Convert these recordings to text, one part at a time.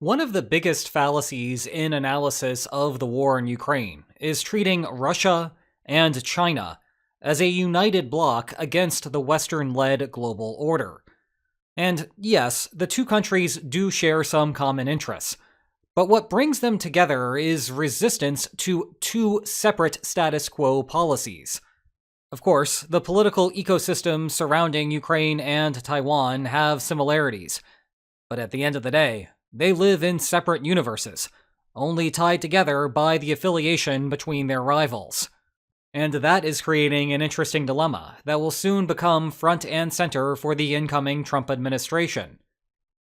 One of the biggest fallacies in analysis of the war in Ukraine is treating Russia and China as a united bloc against the Western-led global order. And yes, the two countries do share some common interests, but what brings them together is resistance to two separate status quo policies. Of course, the political ecosystem surrounding Ukraine and Taiwan have similarities, but at the end of the day, they live in separate universes, only tied together by the affiliation between their rivals. And that is creating an interesting dilemma that will soon become front and center for the incoming Trump administration.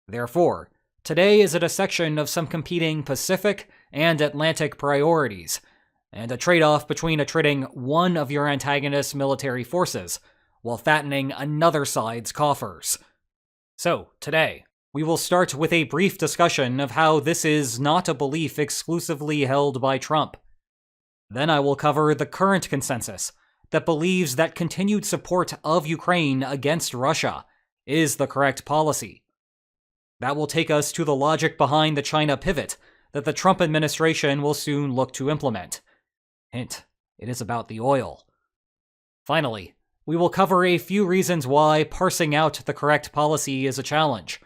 Therefore, today is a dissection of some competing Pacific and Atlantic priorities, and a trade-off between attriting one of your antagonist's military forces while fattening another side's coffers. So, today, we will start with a brief discussion of how this is not a belief exclusively held by Trump. Then I will cover the current consensus that believes that continued support of Ukraine against Russia is the correct policy. That will take us to the logic behind the China pivot that the Trump administration will soon look to implement. Hint, it is about the oil. Finally, we will cover a few reasons why parsing out the correct policy is a challenge.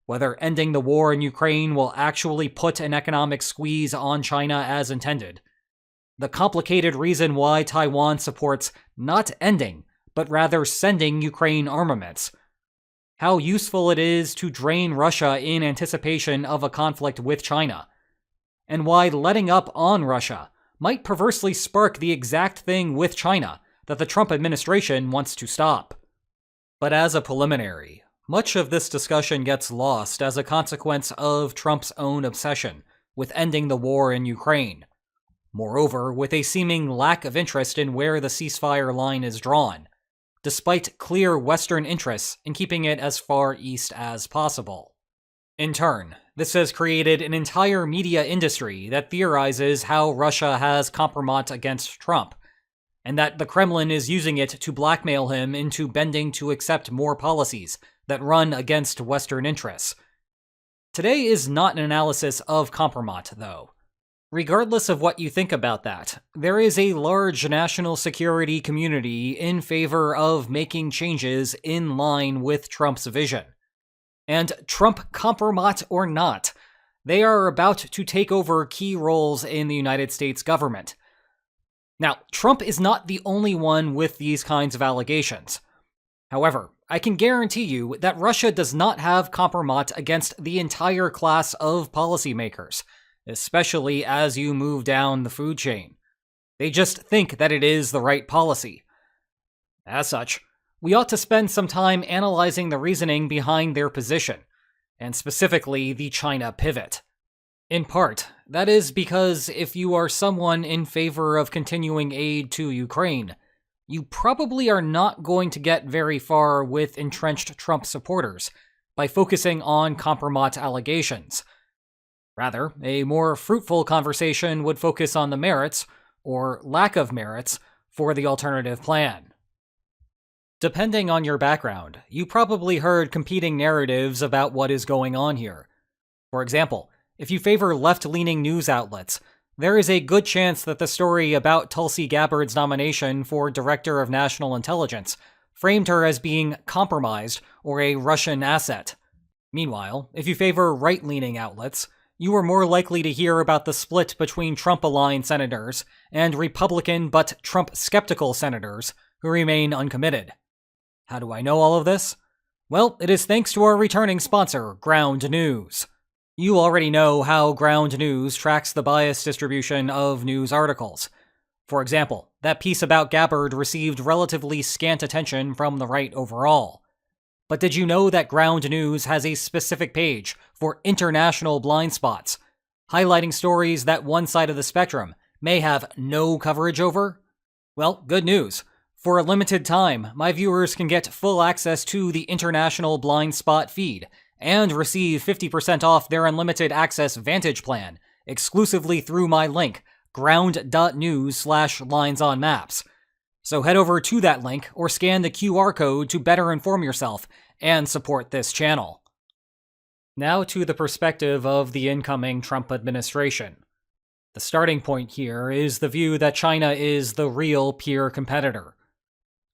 Whether ending the war in Ukraine will actually put an economic squeeze on China as intended. The complicated reason why Taiwan supports not ending, but rather sending Ukraine armaments. How useful it is to drain Russia in anticipation of a conflict with China. And why letting up on Russia might perversely spark the exact thing with China that the Trump administration wants to stop. But as a preliminary, much of this discussion gets lost as a consequence of Trump's own obsession with ending the war in Ukraine. Moreover, with a seeming lack of interest in where the ceasefire line is drawn, despite clear Western interests in keeping it as far east as possible. In turn, this has created an entire media industry that theorizes how Russia has compromised against Trump, and that the Kremlin is using it to blackmail him into bending to accept more policies that run against Western interests. Today is not an analysis of compromise, though. Regardless of what you think about that, there is a large national security community in favor of making changes in line with Trump's vision. And Trump compromise or not, they are about to take over key roles in the United States government. Now, Trump is not the only one with these kinds of allegations. However, I can guarantee you that Russia does not have compromise against the entire class of policymakers, especially as you move down the food chain. They just think that it is the right policy. As such, we ought to spend some time analyzing the reasoning behind their position, and specifically the China pivot. In part, that is because if you are someone in favor of continuing aid to Ukraine, you probably are not going to get very far with entrenched Trump supporters by focusing on compromise allegations. Rather, a more fruitful conversation would focus on the merits, or lack of merits, for the alternative plan. Depending on your background, you probably heard competing narratives about what is going on here. For example, if you favor left-leaning news outlets, there is a good chance that the story about Tulsi Gabbard's nomination for Director of National Intelligence framed her as being compromised or a Russian asset. Meanwhile, if you favor right-leaning outlets, you are more likely to hear about the split between Trump-aligned senators and Republican but Trump-skeptical senators who remain uncommitted. How do I know all of this? Well, it is thanks to our returning sponsor, Ground News. You already know how Ground News tracks the bias distribution of news articles. For example, that piece about Gabbard received relatively scant attention from the right overall. But did you know that Ground News has a specific page for international blind spots, highlighting stories that one side of the spectrum may have no coverage over? Well, good news. For a limited time, my viewers can get full access to the International Blind Spot feed and receive 50% off their unlimited access Vantage plan exclusively through my link, ground.news/linesonmaps. So head over to that link or scan the QR code to better inform yourself and support this channel. Now to the perspective of the incoming Trump administration. The starting point here is the view that China is the real peer competitor.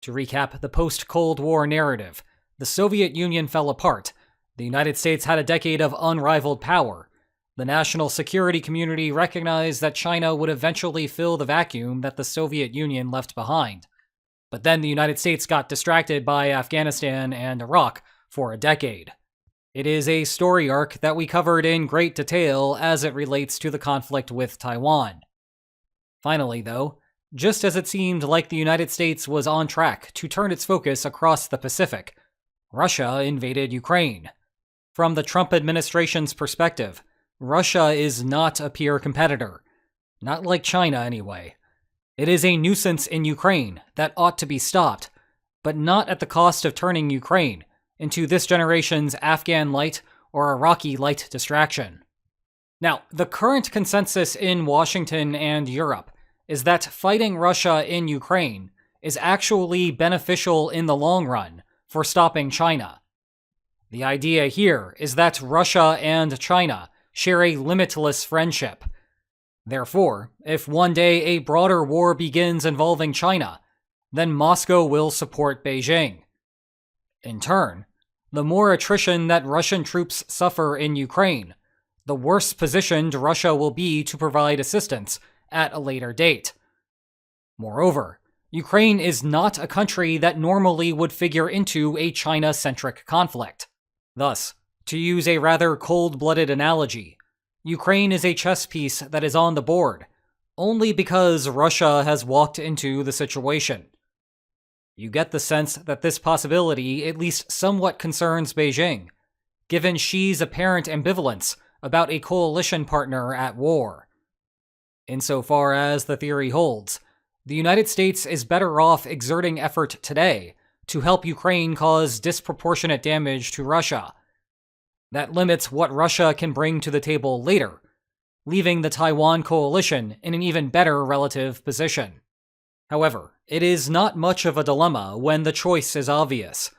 To recap the post-Cold War narrative, the Soviet Union fell apart, the United States had a decade of unrivaled power, the national security community recognized that China would eventually fill the vacuum that the Soviet Union left behind. But then the United States got distracted by Afghanistan and Iraq for a decade. It is a story arc that we covered in great detail as it relates to the conflict with Taiwan. Finally, though, just as it seemed like the United States was on track to turn its focus across the Pacific, Russia invaded Ukraine. From the Trump administration's perspective, Russia is not a peer competitor. Not like China, anyway. It is a nuisance in Ukraine that ought to be stopped, but not at the cost of turning Ukraine into this generation's Afghan light or Iraqi light distraction. Now, the current consensus in Washington and Europe is that fighting Russia in Ukraine is actually beneficial in the long run for stopping China. The idea here is that Russia and China share a limitless friendship. Therefore, if one day a broader war begins involving China, then Moscow will support Beijing. In turn, the more attrition that Russian troops suffer in Ukraine, the worse positioned Russia will be to provide assistance at a later date. Moreover, Ukraine is not a country that normally would figure into a China-centric conflict. Thus, to use a rather cold-blooded analogy, Ukraine is a chess piece that is on the board, only because Russia has walked into the situation. You get the sense that this possibility at least somewhat concerns Beijing, given Xi's apparent ambivalence about a coalition partner at war. Insofar as the theory holds, the United States is better off exerting effort today to help Ukraine cause disproportionate damage to Russia. That limits what Russia can bring to the table later, leaving the Taiwan coalition in an even better relative position. However, it is not much of a dilemma when the choice is obvious,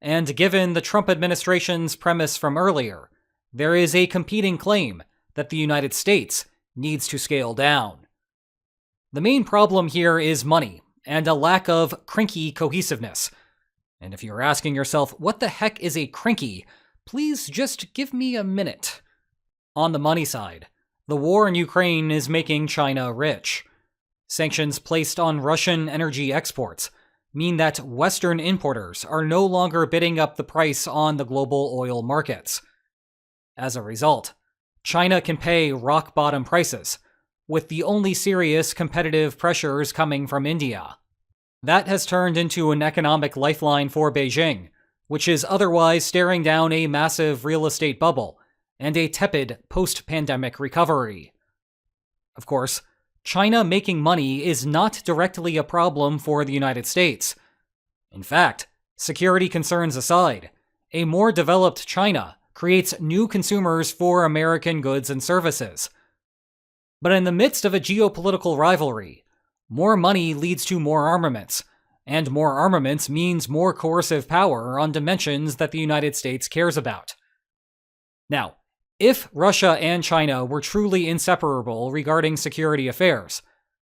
and given the Trump administration's premise from earlier, there is a competing claim that the United States needs to scale down. The main problem here is money and a lack of crinky cohesiveness. And if you're asking yourself, what the heck is a crinky, please just give me a minute. On the money side, the war in Ukraine is making China rich. Sanctions placed on Russian energy exports mean that Western importers are no longer bidding up the price on the global oil markets. As a result, China can pay rock-bottom prices, with the only serious competitive pressures coming from India. That has turned into an economic lifeline for Beijing, which is otherwise staring down a massive real estate bubble and a tepid post-pandemic recovery. Of course, China making money is not directly a problem for the United States. In fact, security concerns aside, a more developed China creates new consumers for American goods and services. But in the midst of a geopolitical rivalry, more money leads to more armaments, and more armaments means more coercive power on dimensions that the United States cares about. Now, if Russia and China were truly inseparable regarding security affairs,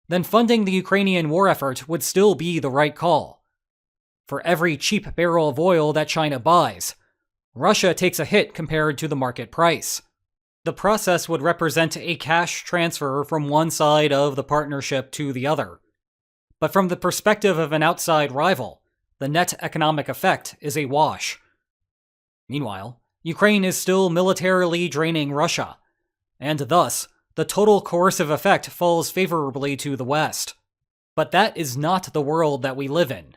then funding the Ukrainian war effort would still be the right call. For every cheap barrel of oil that China buys, Russia takes a hit compared to the market price. The process would represent a cash transfer from one side of the partnership to the other. But from the perspective of an outside rival, the net economic effect is a wash. Meanwhile, Ukraine is still militarily draining Russia, and thus, the total coercive effect falls favorably to the West. But that is not the world that we live in.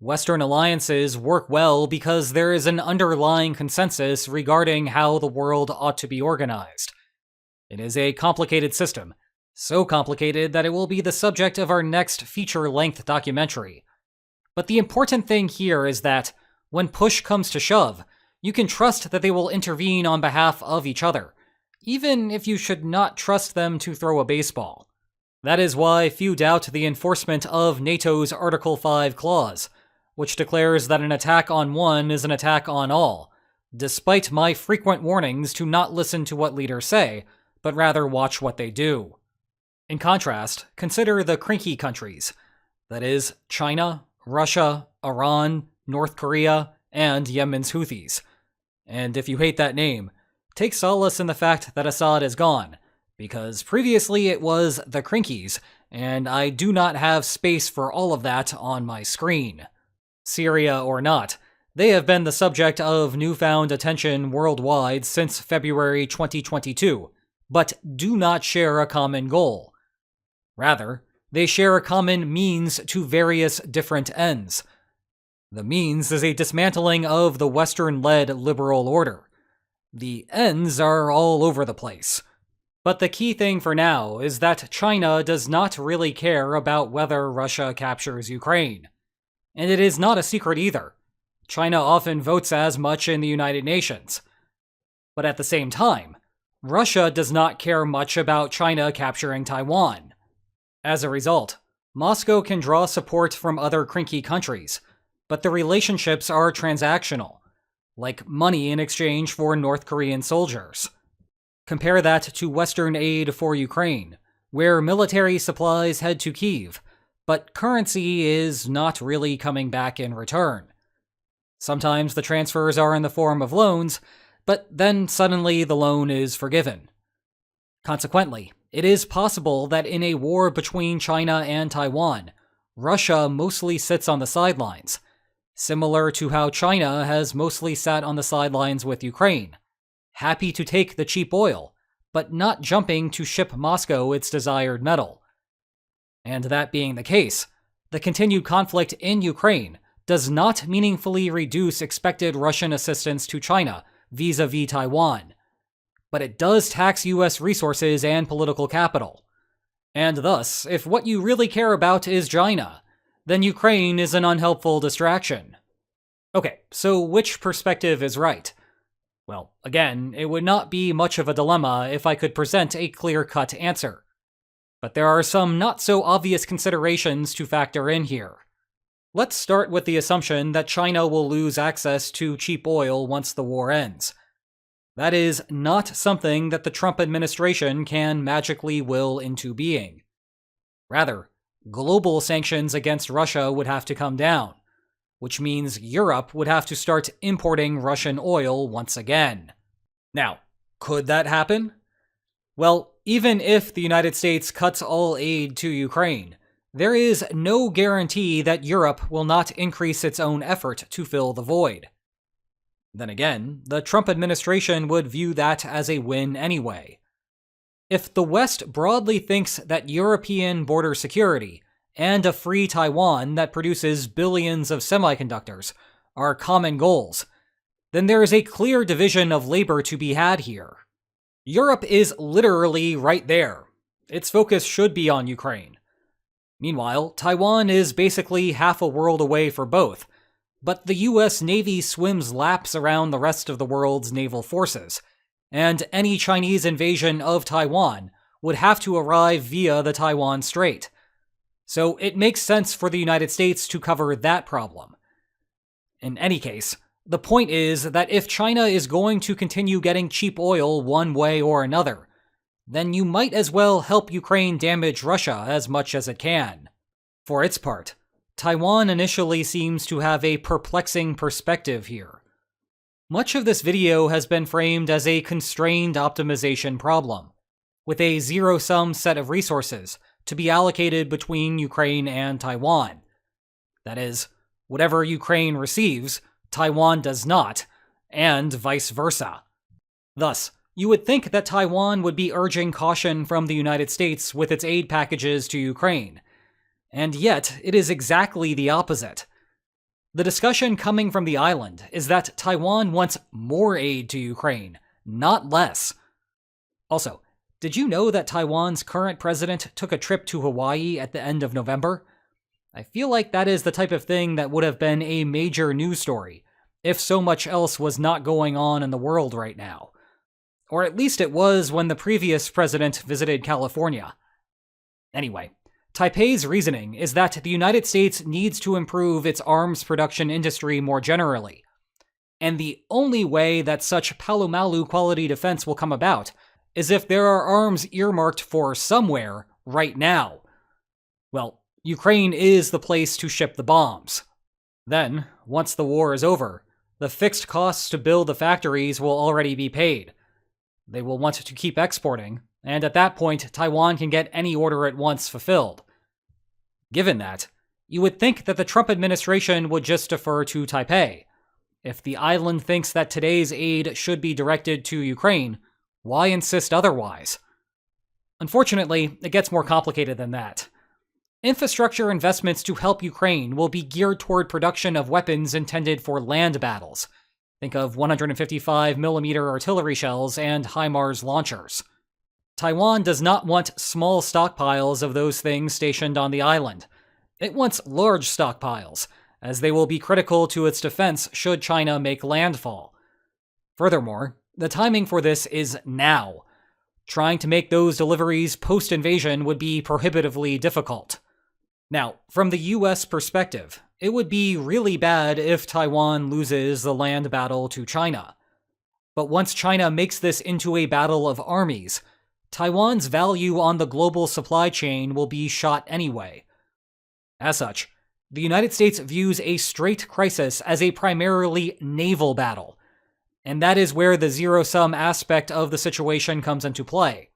Western alliances work well because there is an underlying consensus regarding how the world ought to be organized. It is a complicated system, so complicated that it will be the subject of our next feature-length documentary. But the important thing here is that, when push comes to shove, you can trust that they will intervene on behalf of each other, even if you should not trust them to throw a baseball. That is why few doubt the enforcement of NATO's Article 5 clause, which declares that an attack on one is an attack on all, despite my frequent warnings to not listen to what leaders say, but rather watch what they do. In contrast, consider the cranky countries, that is, China, Russia, Iran, North Korea, and Yemen's Houthis. And if you hate that name, take solace in the fact that Assad is gone, because previously it was the Crinkies, and I do not have space for all of that on my screen. Syria or not, they have been the subject of newfound attention worldwide since February 2022, but do not share a common goal. Rather, they share a common means to various different ends. The means is a dismantling of the Western-led liberal order. The ends are all over the place. But the key thing for now is that China does not really care about whether Russia captures Ukraine. And it is not a secret either. China often votes as much in the United Nations. But at the same time, Russia does not care much about China capturing Taiwan. As a result, Moscow can draw support from other cranky countries, but the relationships are transactional, like money in exchange for North Korean soldiers. Compare that to Western aid for Ukraine, where military supplies head to Kyiv, but currency is not really coming back in return. Sometimes the transfers are in the form of loans, but then suddenly the loan is forgiven. Consequently, it is possible that in a war between China and Taiwan, Russia mostly sits on the sidelines, similar to how China has mostly sat on the sidelines with Ukraine, happy to take the cheap oil, but not jumping to ship Moscow its desired metal. And that being the case, the continued conflict in Ukraine does not meaningfully reduce expected Russian assistance to China vis-a-vis Taiwan, but it does tax US resources and political capital. And thus, if what you really care about is China, then Ukraine is an unhelpful distraction. Okay, so which perspective is right? Well, again, it would not be much of a dilemma if I could present a clear-cut answer. But there are some not-so-obvious considerations to factor in here. Let's start with the assumption that China will lose access to cheap oil once the war ends. That is not something that the Trump administration can magically will into being. Rather, global sanctions against Russia would have to come down, which means Europe would have to start importing Russian oil once again. Now, could that happen? Well, even if the United States cuts all aid to Ukraine, there is no guarantee that Europe will not increase its own effort to fill the void. Then again, the Trump administration would view that as a win anyway. If the West broadly thinks that European border security and a free Taiwan that produces billions of semiconductors are common goals, then there is a clear division of labor to be had here. Europe is literally right there. Its focus should be on Ukraine. Meanwhile, Taiwan is basically half a world away for both, but the US Navy swims laps around the rest of the world's naval forces, and any Chinese invasion of Taiwan would have to arrive via the Taiwan Strait. So it makes sense for the United States to cover that problem. In any case, the point is that if China is going to continue getting cheap oil one way or another, then you might as well help Ukraine damage Russia as much as it can. For its part, Taiwan initially seems to have a perplexing perspective here. Much of this video has been framed as a constrained optimization problem, with a zero-sum set of resources to be allocated between Ukraine and Taiwan. That is, whatever Ukraine receives, Taiwan does not, and vice versa. Thus, you would think that Taiwan would be urging caution from the United States with its aid packages to Ukraine. And yet, it is exactly the opposite. The discussion coming from the island is that Taiwan wants more aid to Ukraine, not less. Also, did you know that Taiwan's current president took a trip to Hawaii at the end of November? I feel like that is the type of thing that would have been a major news story, if so much else was not going on in the world right now. Or at least it was when the previous president visited California. Anyway, Taipei's reasoning is that the United States needs to improve its arms production industry more generally. And the only way that such Palomalu quality defense will come about is if there are arms earmarked for somewhere right now. Well, Ukraine is the place to ship the bombs. Then, once the war is over, the fixed costs to build the factories will already be paid. They will want to keep exporting, and at that point, Taiwan can get any order it wants fulfilled. Given that, you would think that the Trump administration would just defer to Taipei. If the island thinks that today's aid should be directed to Ukraine, why insist otherwise? Unfortunately, it gets more complicated than that. Infrastructure investments to help Ukraine will be geared toward production of weapons intended for land battles. Think of 155mm artillery shells and HIMARS launchers. Taiwan does not want small stockpiles of those things stationed on the island. It wants large stockpiles, as they will be critical to its defense should China make landfall. Furthermore, the timing for this is now. Trying to make those deliveries post-invasion would be prohibitively difficult. Now, from the US perspective, it would be really bad if Taiwan loses the land battle to China. But once China makes this into a battle of armies, Taiwan's value on the global supply chain will be shot anyway. As such, the United States views a straight crisis as a primarily naval battle, and that is where the zero-sum aspect of the situation comes into play.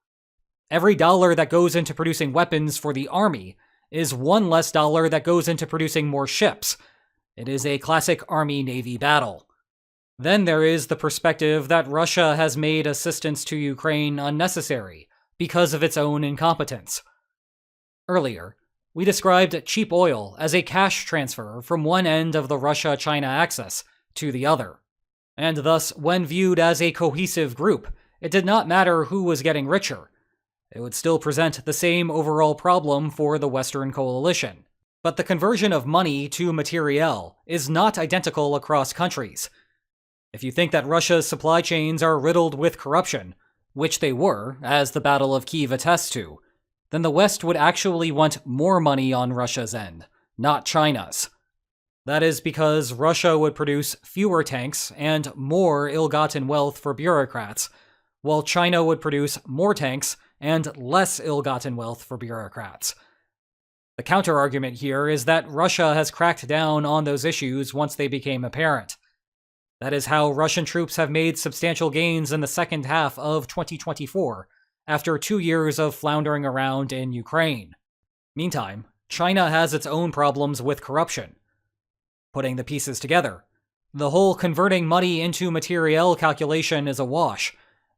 Every dollar that goes into producing weapons for the army is one less dollar that goes into producing more ships. It is a classic Army-Navy battle. Then there is the perspective that Russia has made assistance to Ukraine unnecessary because of its own incompetence. Earlier, we described cheap oil as a cash transfer from one end of the Russia-China axis to the other. And thus, when viewed as a cohesive group, it did not matter who was getting richer. It would still present the same overall problem for the Western coalition. But the conversion of money to materiel is not identical across countries. If you think that Russia's supply chains are riddled with corruption, which they were, as the Battle of Kiev attests to, then the West would actually want more money on Russia's end, not China's. That is because Russia would produce fewer tanks and more ill-gotten wealth for bureaucrats, while China would produce more tanks and less ill-gotten wealth for bureaucrats. The counter-argument here is that Russia has cracked down on those issues once they became apparent. That is how Russian troops have made substantial gains in the second half of 2024, after 2 years of floundering around in Ukraine. Meantime, China has its own problems with corruption. Putting the pieces together, the whole converting money into materiel calculation is a wash,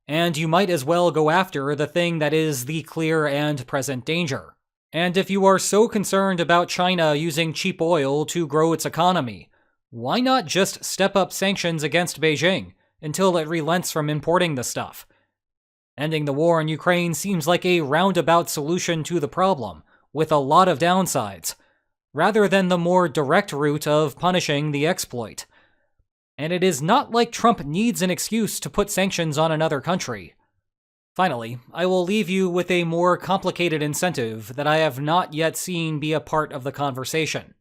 and you might as well go after the thing that is the clear and present danger. And if you are so concerned about China using cheap oil to grow its economy, why not just step up sanctions against Beijing until it relents from importing the stuff? Ending the war in Ukraine seems like a roundabout solution to the problem, with a lot of downsides, rather than the more direct route of punishing the exploit. And it is not like Trump needs an excuse to put sanctions on another country. Finally, I will leave you with a more complicated incentive that I have not yet seen be a part of the conversation.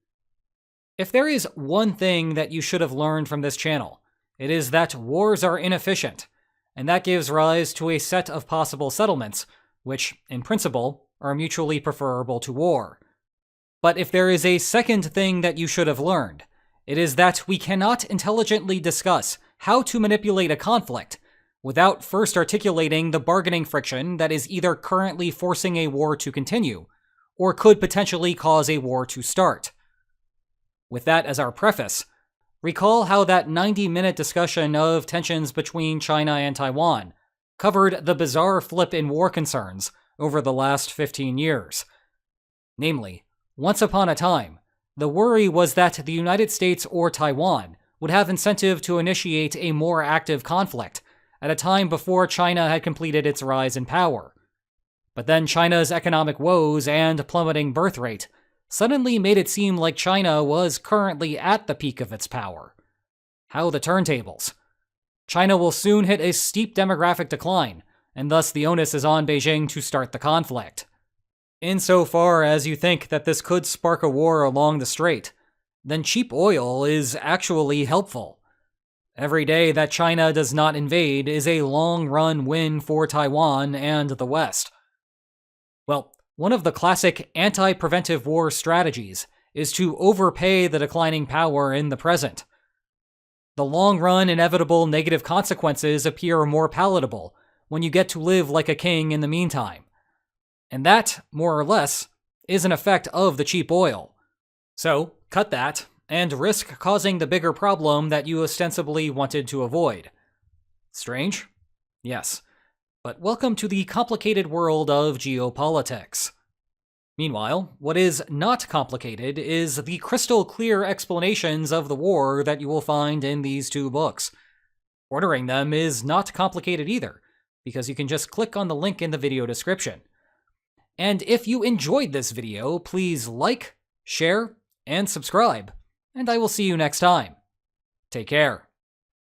If there is one thing that you should have learned from this channel, it is that wars are inefficient, and that gives rise to a set of possible settlements, which, in principle, are mutually preferable to war. But if there is a second thing that you should have learned, it is that we cannot intelligently discuss how to manipulate a conflict without first articulating the bargaining friction that is either currently forcing a war to continue, or could potentially cause a war to start. With that as our preface, recall how that 90-minute discussion of tensions between China and Taiwan covered the bizarre flip in war concerns over the last 15 years. Namely, once upon a time, the worry was that the United States or Taiwan would have incentive to initiate a more active conflict at a time before China had completed its rise in power. But then China's economic woes and plummeting birth rate suddenly made it seem like China was currently at the peak of its power. How the turntables. China will soon hit a steep demographic decline, and thus the onus is on Beijing to start the conflict. Insofar as you think that this could spark a war along the strait, then cheap oil is actually helpful. Every day that China does not invade is a long-run win for Taiwan and the West. Well, one of the classic anti-preventive war strategies is to overpay the declining power in the present. The long-run inevitable negative consequences appear more palatable when you get to live like a king in the meantime. And that, more or less, is an effect of the cheap oil. So, cut that, and risk causing the bigger problem that you ostensibly wanted to avoid. Strange? Yes. But welcome to the complicated world of geopolitics. Meanwhile, what is not complicated is the crystal clear explanations of the war that you will find in these two books. Ordering them is not complicated either, because you can just click on the link in the video description. And if you enjoyed this video, please like, share, and subscribe, and I will see you next time. Take care.